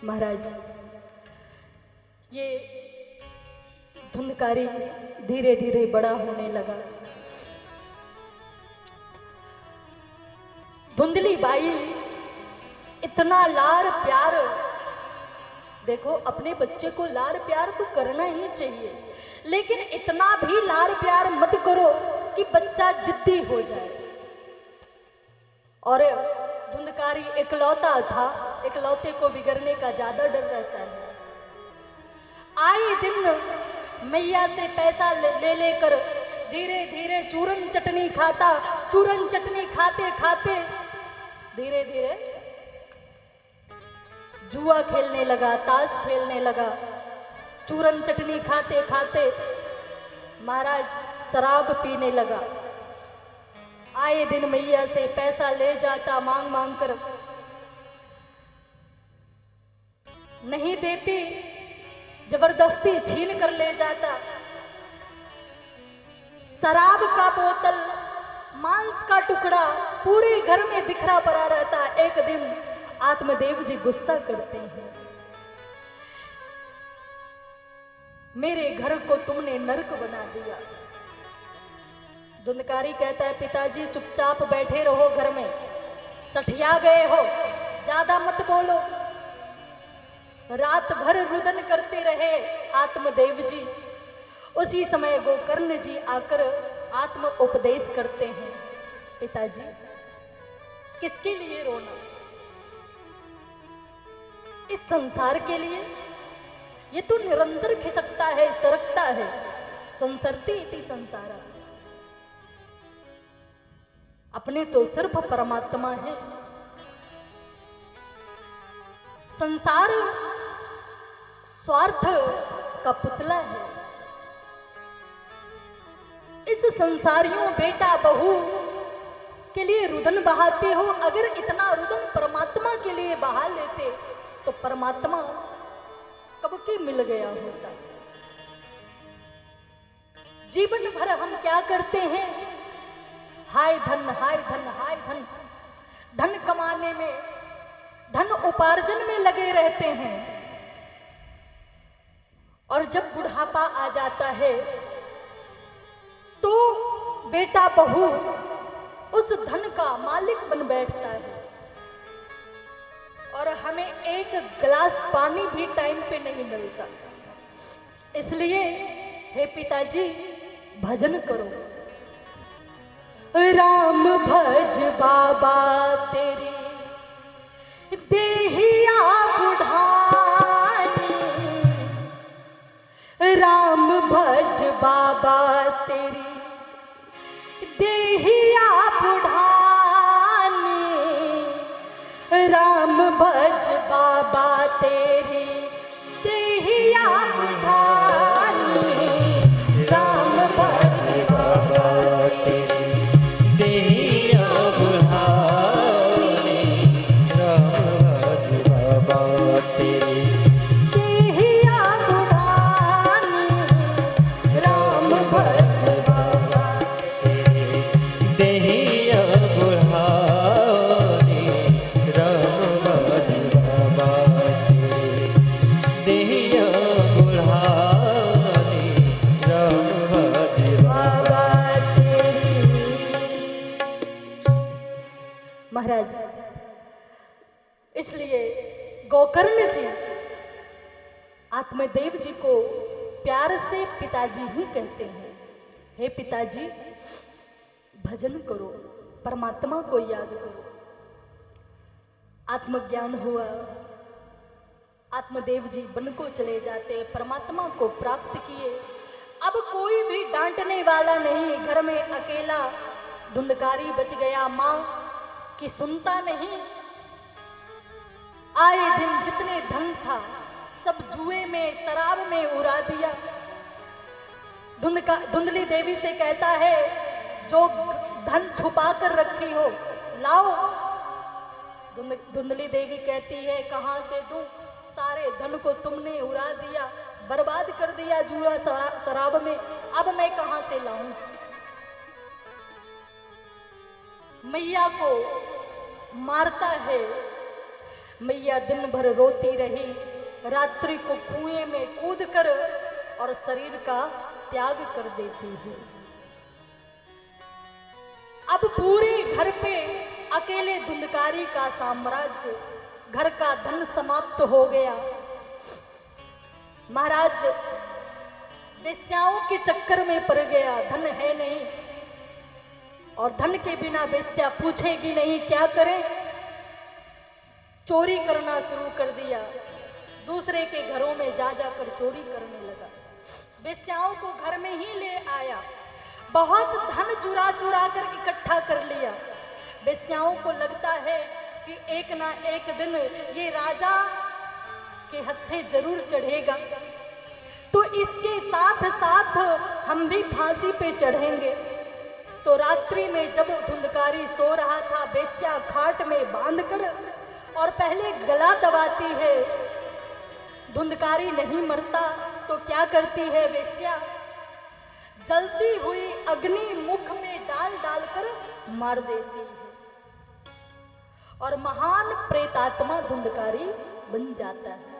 महाराज, ये धुंधकारी धीरे धीरे बड़ा होने लगा। धुंधली बाई इतना लार प्यार, देखो अपने बच्चे को लार प्यार तो करना ही चाहिए, लेकिन इतना भी लार प्यार मत करो कि बच्चा जिद्दी हो जाए। और धुंधकारी इकलौता था, इकलौते को बिगड़ने का ज्यादा डर रहता है। आए दिन मैया से पैसा ले लेकर धीरे धीरे चूरन चटनी खाता, चूरन चटनी खाते खाते धीरे धीरे जुआ खेलने लगा, ताश खेलने लगा। चूरन चटनी खाते खाते महाराज शराब पीने लगा। आए दिन मैया से पैसा ले जाता, मांग मांग कर, नहीं देती जबरदस्ती छीन कर ले जाता। शराब का बोतल, मांस का टुकड़ा पूरे घर में बिखरा पड़ा रहता। एक दिन आत्मदेव जी गुस्सा करते हैं, मेरे घर को तुमने नरक बना दिया। धुंधकारी कहता है, पिताजी चुपचाप बैठे रहो घर में, सठिया गए हो, ज्यादा मत बोलो। रात भर रुदन करते रहे आत्मदेव जी। उसी समय गोकर्ण जी आकर आत्म उपदेश करते हैं, पिताजी किसके लिए रोना? इस संसार के लिए? ये तो निरंतर खिसकता है, सरकता है। संसरती इति संसारा। अपने तो सिर्फ परमात्मा है। संसार स्वार्थ का पुतला है। इस संसारियों बेटा बहू के लिए रुदन बहाते हो। अगर इतना रुदन परमात्मा के लिए बहा लेते तो परमात्मा कब के मिल गया होता। जीवन भर हम क्या करते हैं? हाय धन, हाय धन, हाय धन। धन कमाने में, धन उपार्जन में लगे रहते हैं। और जब बुढ़ापा आ जाता है तो बेटा बहू उस धन का मालिक बन बैठता है और हमें एक गिलास पानी भी टाइम पे नहीं मिलता। इसलिए हे पिताजी, भजन करो। राम भज बाबा तेरी देहिया बुढ़ानी, राम भज बाबा तेरी देहिया बुढ़ानी, राम भज बाबा तेरी देहिया बुढ़ानी, राम भज बाबा तेरी देहिया बुढ़ानी, राम भज बाबा तेरी देहिया बुढ़ानी, राम भज बाबा तेरी देहिया बुढ़ानी, राम भज बाबा तेरी देहिया बुढ़ानी, राम भज बाबा तेरी। महाराज, इसलिए गोकर्ण जी आत्मदेव जी को प्यार से पिताजी ही कहते हैं। हे पिताजी, भजन करो, परमात्मा को याद करो। आत्मज्ञान हुआ, आत्मदेव जी वन को चले जाते, परमात्मा को प्राप्त किए। अब कोई भी डांटने वाला नहीं, घर में अकेला धुंधकारी बच गया। मां की सुनता नहीं। आए दिन जितने धन था सब जुए में, शराब में उड़ा दिया। धुंधली देवी से कहता है, जो धन छुपा कर रखी हो लाओ। धुंधली देवी कहती है, कहां से दूं? सारे धन को तुमने उड़ा दिया, बर्बाद कर दिया जुआ शराब में। अब मैं कहां से लाऊं? मैया को मारता है, मैया दिन भर रोती रही, रात्रि को कुएं में कूद कर और शरीर का त्याग कर देती है। अब पूरे घर पे अकेले धुंधकारी का साम्राज्य, घर का धन समाप्त हो गया। महाराज वेश्याओं के चक्कर में पड़ गया, धन है नहीं और धन के बिना वेश्या पूछेगी नहीं, क्या करें? चोरी करना शुरू कर दिया, दूसरे के घरों में जा जाकर चोरी करने लगा। वेश्याओं को घर में ही ले आया, बहुत धन चुरा चुरा कर इकट्ठा कर लिया। वेश्याओं को लगता है कि एक ना एक दिन ये राजा के हत्थे जरूर चढ़ेगा, तो इसके साथ साथ हम भी फांसी पे चढ़ेंगे। तो रात्रि में जब धुंधकारी सो रहा था, वेश्या खाट में बांधकर और पहले गला दबाती है। धुंधकारी नहीं मरता तो क्या करती है वेश्या? जलती हुई अग्नि मुख में डाल डालकर मार देती है और महान प्रेतात्मा धुंधकारी बन जाता है।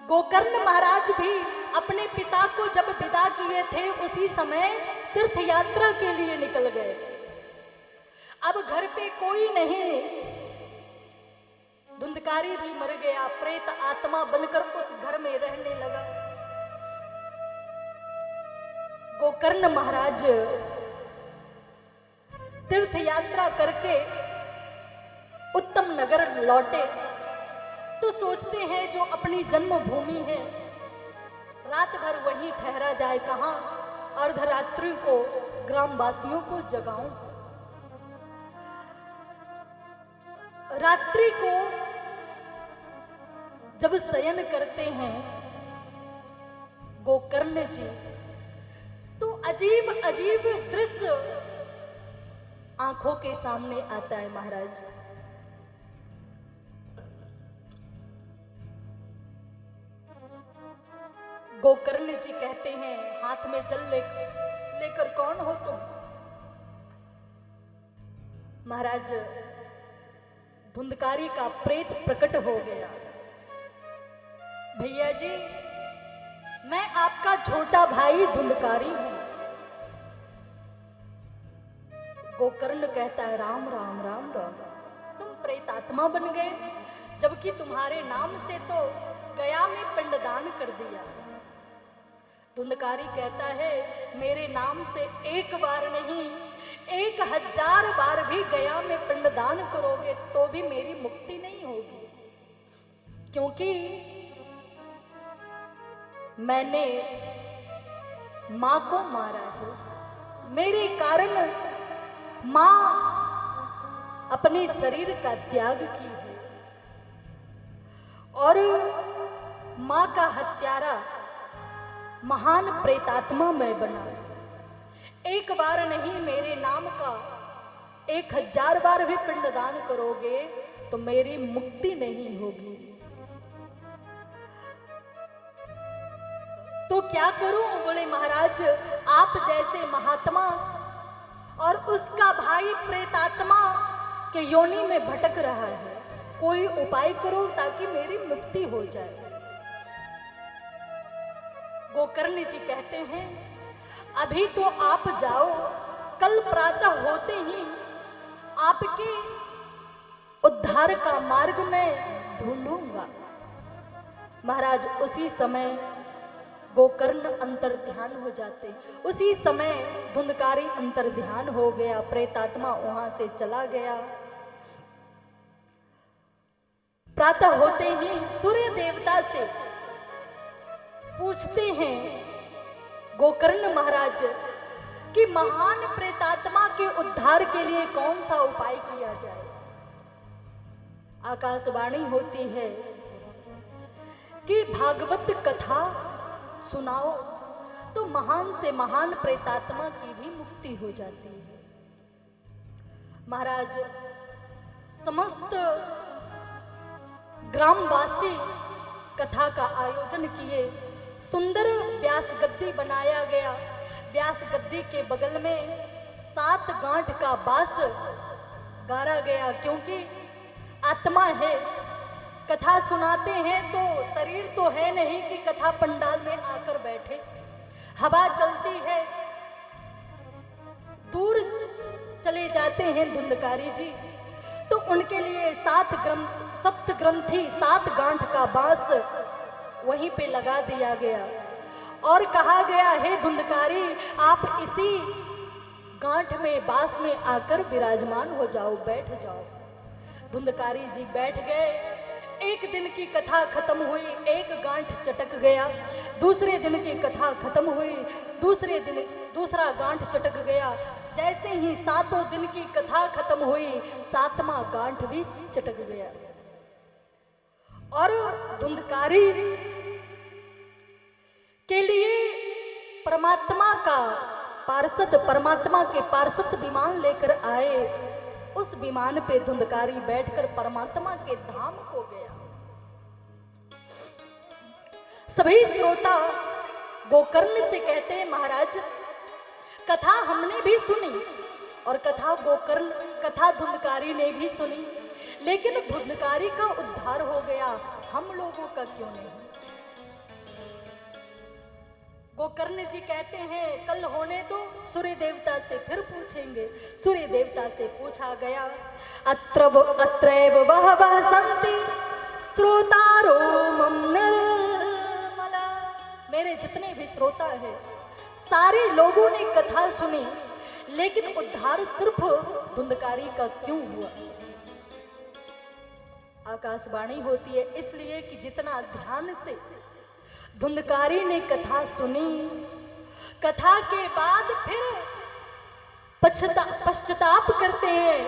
गोकर्ण महाराज भी अपने पिता को जब विदा किए थे, उसी समय तीर्थ यात्रा के लिए निकल गए। अब घर पे कोई नहीं, धुंधकारी भी मर गया, प्रेत आत्मा बनकर उस घर में रहने लगा। गोकर्ण महाराज तीर्थ यात्रा करके उत्तम नगर लौटे तो सोचते हैं जो अपनी जन्मभूमि है, रात भर वहीं ठहरा जाए। कहां? अर्धरात्रि को ग्रामवासियों को जगाऊं। रात्रि को जब शयन करते हैं गोकर्ण जी, तो अजीब अजीब दृश्य आंखों के सामने आता है। महाराज गोकर्ण जी कहते हैं, हाथ में जल लेकर कौन हो तुम? महाराज धुंधकारी का प्रेत प्रकट हो गया। भैया जी, मैं आपका छोटा भाई धुंधकारी हूं। गोकर्ण कहता है, राम राम राम राम, तुम प्रेतात्मा बन गए, जबकि तुम्हारे नाम से तो गया में पिंडदान कर दिया। धुंधकारी कहता है, मेरे नाम से एक बार नहीं 1000 बार भी गया में पिंडदान करोगे तो भी मेरी मुक्ति नहीं होगी, क्योंकि मैंने मां को मारा है। मेरे कारण मां अपने शरीर का त्याग की है और मां का हत्यारा महान प्रेतात्मा मैं बना। एक बार नहीं, मेरे नाम का 1000 बार भी पिंडदान करोगे तो मेरी मुक्ति नहीं होगी। तो क्या करूं? बोले महाराज, आप जैसे महात्मा और उसका भाई प्रेतात्मा के योनि में भटक रहा है, कोई उपाय करो ताकि मेरी मुक्ति हो जाए। गोकर्ण जी कहते हैं, अभी तो आप जाओ, कल प्रातः होते ही आपके उद्धार का मार्ग मैं ढूंढूंगा। महाराज उसी समय गोकर्ण अंतर ध्यान हो जाते, उसी समय धुंधकारी अंतर ध्यान हो गया, प्रेतात्मा वहां से चला गया। प्रातः होते ही सूर्य देवता से पूछते हैं गोकर्ण महाराज कि महान प्रेतात्मा के उद्धार के लिए कौन सा उपाय किया जाए। आकाशवाणी होती है कि भागवत कथा सुनाओ तो महान से महान प्रेतात्मा की भी मुक्ति हो जाती है। महाराज समस्त ग्रामवासी कथा का आयोजन किए, सुंदर व्यास गद्दी बनाया गया। व्यास गद्दी के बगल में 7 गांठ का बांस गाड़ा गया, क्योंकि आत्मा है कथा सुनाते हैं तो शरीर तो है नहीं कि कथा पंडाल में आकर बैठे। हवा चलती है, दूर चले जाते हैं धुंधकारी जी, तो उनके लिए सप्त ग्रंथी 7 गांठ का बांस वहीं पे लगा दिया गया और कहा गया, हे धुंधकारी आप इसी गांठ में बांस में आकर विराजमान हो जाओ, बैठ जाओ। धुंधकारी जी बैठ गए। एक दिन की कथा खत्म हुई, एक गांठ चटक गया। दूसरे दिन की कथा खत्म हुई, दूसरे दिन दूसरा गांठ चटक गया। जैसे ही 7 दिन की कथा खत्म हुई, 7वां गांठ भी चटक गया। और धुंधकारी के लिए परमात्मा के पार्षद विमान लेकर आए। उस विमान पे धुंधकारी बैठकर परमात्मा के धाम को गया। सभी श्रोता गोकर्ण से कहते हैं, महाराज कथा हमने भी सुनी और कथा धुंधकारी ने भी सुनी, लेकिन धुंधकारी का उद्धार हो गया, हम लोगों का क्यों नहीं? गोकर्ण जी कहते हैं, कल होने तो सूर्य देवता से फिर पूछेंगे। सूर्य देवता से पूछा गया, अत्रैव वह संति श्रोतारो मम निर्मला। मेरे जितने भी श्रोता हैं, सारे लोगों ने कथा सुनी, लेकिन उद्धार सिर्फ धुंधकारी का क्यों हुआ? आकाशवाणी होती है इसलिए कि जितना ध्यान से धुंधकारी ने कथा सुनी, कथा के बाद फिर पश्चाताप करते हैं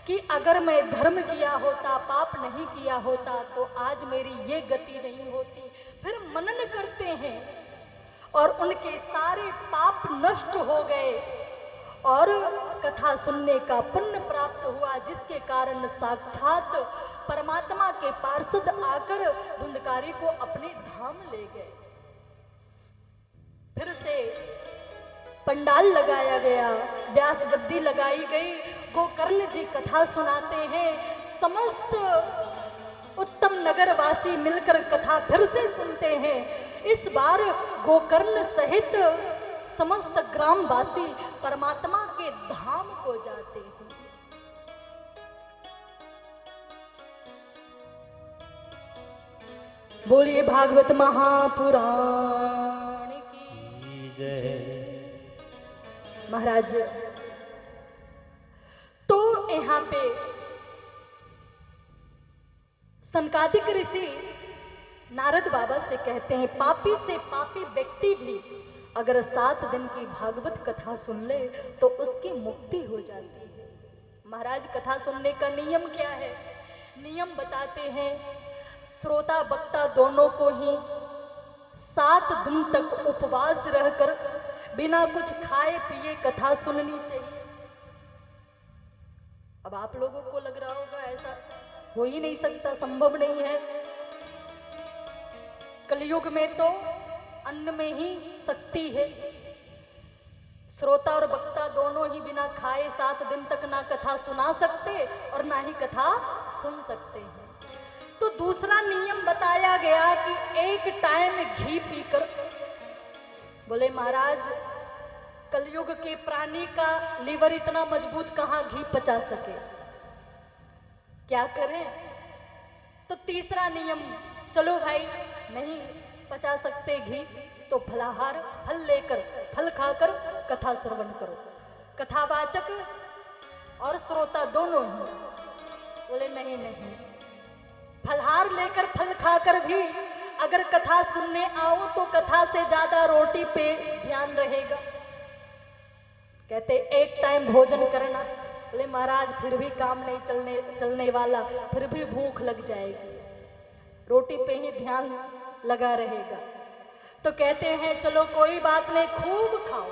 कि अगर मैं धर्म किया होता, पाप नहीं किया होता, तो आज मेरी ये गति नहीं होती। फिर मनन करते हैं और उनके सारे पाप नष्ट हो गए और कथा सुनने का पुण्य प्राप्त हुआ, जिसके कारण साक्षात परमात्मा के पार्षद आकर धुंधकारी को अपने धाम ले गए। फिर से पंडाल लगाया गया, व्यास गद्दी लगाई गई, गोकर्ण जी कथा सुनाते हैं। समस्त उत्तम नगरवासी मिलकर कथा फिर से सुनते हैं। इस बार गोकर्ण सहित समस्त ग्रामवासी परमात्मा के धाम को जाते हैं। बोलिए भागवत महापुराण की जय। महाराज तो यहाँ पे सनकादिक ऋषि नारद बाबा से कहते हैं, पापी से पापी व्यक्ति भी अगर 7 दिन की भागवत कथा सुन ले तो उसकी मुक्ति हो जाती है। महाराज कथा सुनने का नियम क्या है? नियम बताते हैं, श्रोता वक्ता दोनों को ही 7 दिन तक उपवास रहकर बिना कुछ खाए पिए कथा सुननी चाहिए। अब आप लोगों को लग रहा होगा ऐसा हो ही नहीं सकता, संभव नहीं है। कलयुग में तो अन्न में ही शक्ति है। श्रोता और वक्ता दोनों ही बिना खाए 7 दिन तक ना कथा सुना सकते और ना ही कथा सुन सकते हैं। तो दूसरा नियम बताया गया कि एक टाइम घी पीकर, बोले महाराज कलयुग के प्राणी का लीवर इतना मजबूत कहाँ घी पचा सके, क्या करें? तो तीसरा नियम, चलो भाई नहीं पचा सकते घी तो फलाहार, फल लेकर, फल खाकर कथा श्रवण करो। कथावाचक और श्रोता दोनों ही बोले नहीं नहीं, फलहार लेकर फल खाकर भी अगर कथा सुनने आऊं तो कथा से ज्यादा रोटी पे ध्यान रहेगा। कहते एक टाइम भोजन करना। बोले महाराज फिर भी काम नहीं चलने वाला, फिर भी भूख लग जाएगी, रोटी पे ही ध्यान लगा रहेगा। तो कहते हैं चलो कोई बात नहीं, खूब खाओ,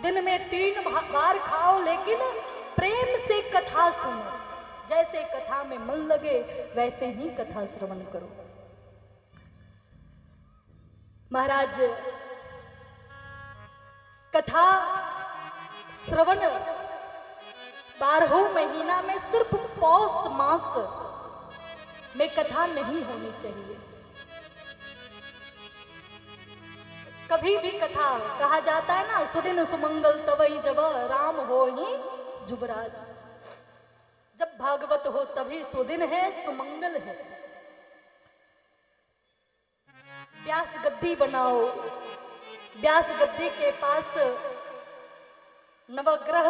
दिन में 3 बार खाओ, लेकिन प्रेम से कथा सुनो। जैसे कथा में मन लगे वैसे ही कथा श्रवण करो। महाराज कथा श्रवण 12 महीना में सिर्फ पौष मास में कथा नहीं होनी चाहिए। कभी भी कथा कहा जाता है ना, सुदिन सुमंगल तवई जब राम हो ही जुबराज। जब भागवत हो तभी सुदिन है, सुमंगल है। व्यास गद्दी बनाओ, व्यास गद्दी के पास नवग्रह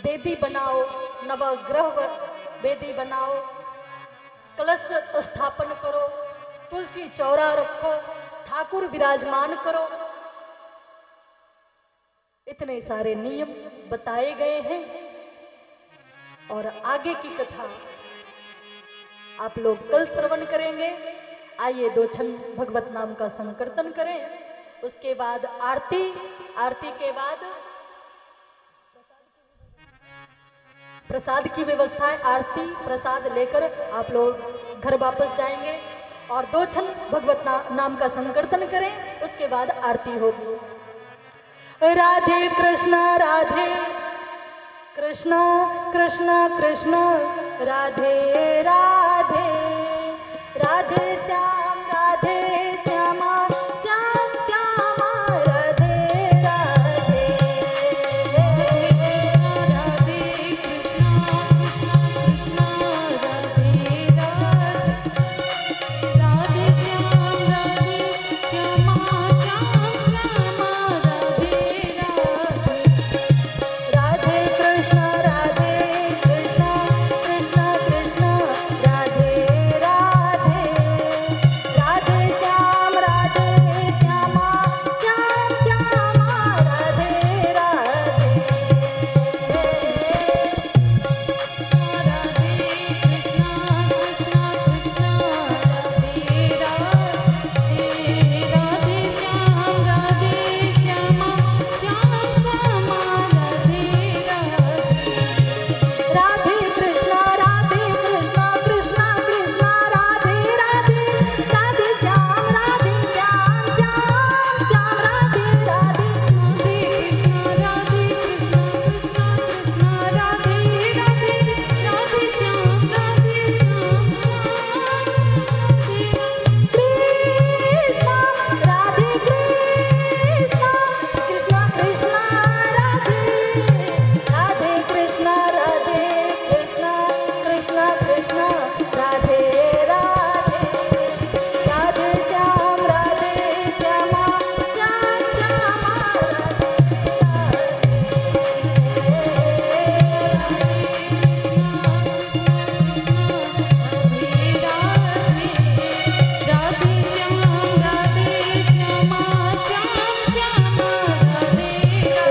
वेदी बनाओ, नवग्रह वेदी बनाओ, कलश स्थापन करो, तुलसी चौरा रखो, ठाकुर विराजमान करो। इतने सारे नियम बताए गए हैं और आगे की कथा आप लोग कल श्रवण करेंगे। आइए दो छंद भगवत नाम का संकीर्तन करें, उसके बाद आरती, आरती के बाद प्रसाद की व्यवस्था है। आरती प्रसाद लेकर आप लोग घर वापस जाएंगे और दो छंद भगवत नाम का संकीर्तन करें, उसके बाद आरती होगी। राधे कृष्णा राधे कृष्णा कृष्णा कृष्णा राधे राधे, राधे श्याम राधे श्यामा श्याम श्यामा राधे राधे। राधे कृष्णा कृष्णा कृष्णा राधे राधे, राधे श्याम राधे श्यामा श्याम श्यामा राधे राधे। राधे कृष्णा राधे कृष्णा कृष्णा कृष्णा राधे राधे, राधे श्याम राधे श्यामा श्याम श्यामा राधे राधे। राधे कृष्णा कृष्णा कृष्णा राधे राधे, राधे श्याम राधे श्यामा श्याम श्यामा राधे राधे। राधे कृष्णा कृष्णा कृष्णा राधे राधे, राधे श्याम श्याम श्याम राधे राधे। राधे कृष्णा कृष्णा कृष्णा राधे राधे, राधे श्याम श्याम कृष्णा राधे कृष्णा कृष्णा कृष्णा राधे, राधे कृष्णा कृष्णा कृष्णा कृष्णा राधे राधे, राधे श्याम राधे श्यामा श्याम श्यामा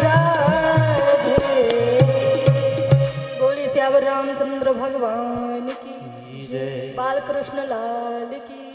राधे बोली श्यावर रामचंद्र भगवान की, जय। बाल कृष्ण लाल की।